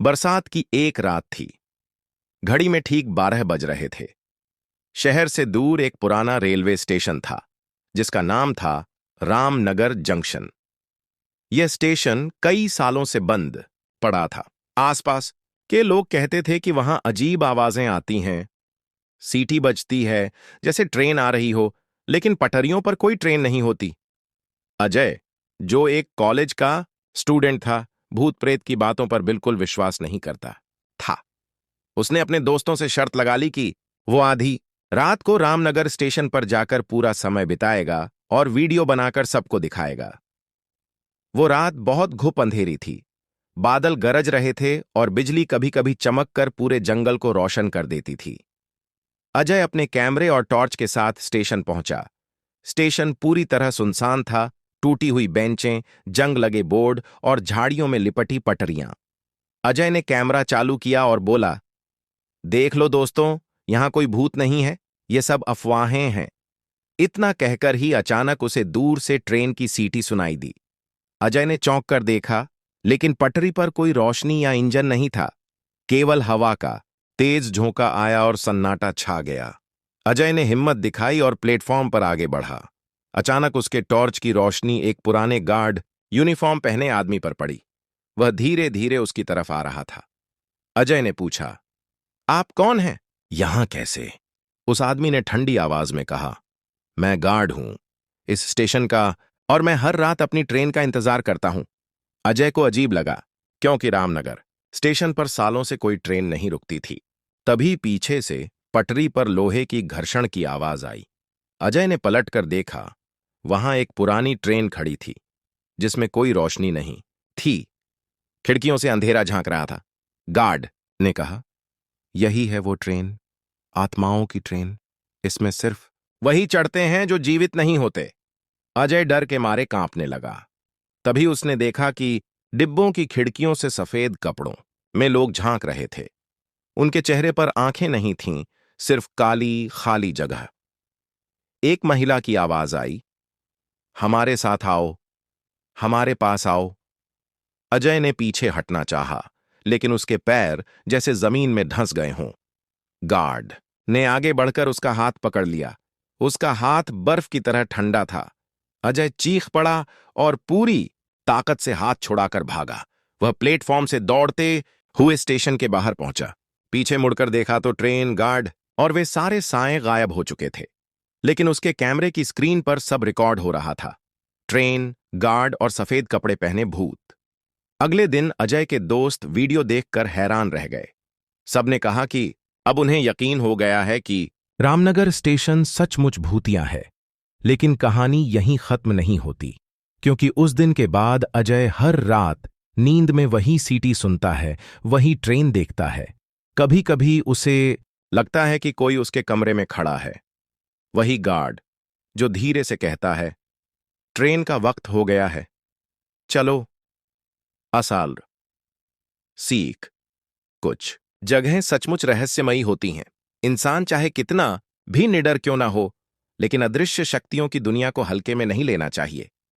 बरसात की एक रात थी। घड़ी में ठीक 12 बज रहे थे। शहर से दूर एक पुराना रेलवे स्टेशन था जिसका नाम था रामनगर जंक्शन। यह स्टेशन कई सालों से बंद पड़ा था। आसपास के लोग कहते थे कि वहां अजीब आवाजें आती हैं, सीटी बजती है जैसे ट्रेन आ रही हो, लेकिन पटरियों पर कोई ट्रेन नहीं होती। अजय, जो एक कॉलेज का स्टूडेंट था, भूत प्रेत की बातों पर बिल्कुल विश्वास नहीं करता था। उसने अपने दोस्तों से शर्त लगा ली कि वो आधी रात को रामनगर स्टेशन पर जाकर पूरा समय बिताएगा और वीडियो बनाकर सबको दिखाएगा। वो रात बहुत घुप अंधेरी थी। बादल गरज रहे थे और बिजली कभी कभी चमक कर पूरे जंगल को रोशन कर देती थी। अजय अपने कैमरे और टॉर्च के साथ स्टेशन पहुंचा। स्टेशन पूरी तरह सुनसान था। टूटी हुई बेंचें, जंग लगे बोर्ड और झाड़ियों में लिपटी पटरियां। अजय ने कैमरा चालू किया और बोला, देख लो दोस्तों, यहां कोई भूत नहीं है, ये सब अफवाहें हैं। इतना कहकर ही अचानक उसे दूर से ट्रेन की सीटी सुनाई दी। अजय ने चौंक कर देखा, लेकिन पटरी पर कोई रोशनी या इंजन नहीं था, केवल हवा का तेज झोंका आया और सन्नाटा छा गया। अजय ने हिम्मत दिखाई और प्लेटफॉर्म पर आगे बढ़ा। अचानक उसके टॉर्च की रोशनी एक पुराने गार्ड यूनिफॉर्म पहने आदमी पर पड़ी। वह धीरे धीरे उसकी तरफ आ रहा था। अजय ने पूछा, आप कौन हैं? यहां कैसे? उस आदमी ने ठंडी आवाज में कहा, मैं गार्ड हूं इस स्टेशन का, और मैं हर रात अपनी ट्रेन का इंतजार करता हूं। अजय को अजीब लगा, क्योंकि रामनगर स्टेशन पर सालों से कोई ट्रेन नहीं रुकती थी। तभी पीछे से पटरी पर लोहे की घर्षण की आवाज आई। अजय ने पलटकर देखा। वहां एक पुरानी ट्रेन खड़ी थी जिसमें कोई रोशनी नहीं थी। खिड़कियों से अंधेरा झांक रहा था। गार्ड ने कहा, यही है वो ट्रेन, आत्माओं की ट्रेन। इसमें सिर्फ वही चढ़ते हैं जो जीवित नहीं होते। अजय डर के मारे कांपने लगा। तभी उसने देखा कि डिब्बों की खिड़कियों से सफेद कपड़ों में लोग झांक रहे थे। उनके चेहरे पर आंखें नहीं थीं, सिर्फ काली खाली जगह। एक महिला की आवाज आई, हमारे साथ आओ, हमारे पास आओ। अजय ने पीछे हटना चाहा, लेकिन उसके पैर जैसे जमीन में धंस गए हों। गार्ड ने आगे बढ़कर उसका हाथ पकड़ लिया। उसका हाथ बर्फ की तरह ठंडा था। अजय चीख पड़ा और पूरी ताकत से हाथ छुड़ाकर भागा। वह प्लेटफॉर्म से दौड़ते हुए स्टेशन के बाहर पहुंचा। पीछे मुड़कर देखा तो ट्रेन, गार्ड और वे सारे साए गायब हो चुके थे। लेकिन उसके कैमरे की स्क्रीन पर सब रिकॉर्ड हो रहा था। ट्रेन, गार्ड और सफेद कपड़े पहने भूत। अगले दिन अजय के दोस्त वीडियो देखकर हैरान रह गए। सबने कहा कि अब उन्हें यकीन हो गया है कि रामनगर स्टेशन सचमुच भूतिया है। लेकिन कहानी यहीं खत्म नहीं होती, क्योंकि उस दिन के बाद अजय हर रात नींद में वही सीटी सुनता है, वही ट्रेन देखता है। कभी कभी उसे लगता है कि कोई उसके कमरे में खड़ा है। वही गार्ड जो धीरे से कहता है, ट्रेन का वक्त हो गया है, चलो। असाल सीख, कुछ जगहें सचमुच रहस्यमयी होती हैं। इंसान चाहे कितना भी निडर क्यों ना हो, लेकिन अदृश्य शक्तियों की दुनिया को हल्के में नहीं लेना चाहिए।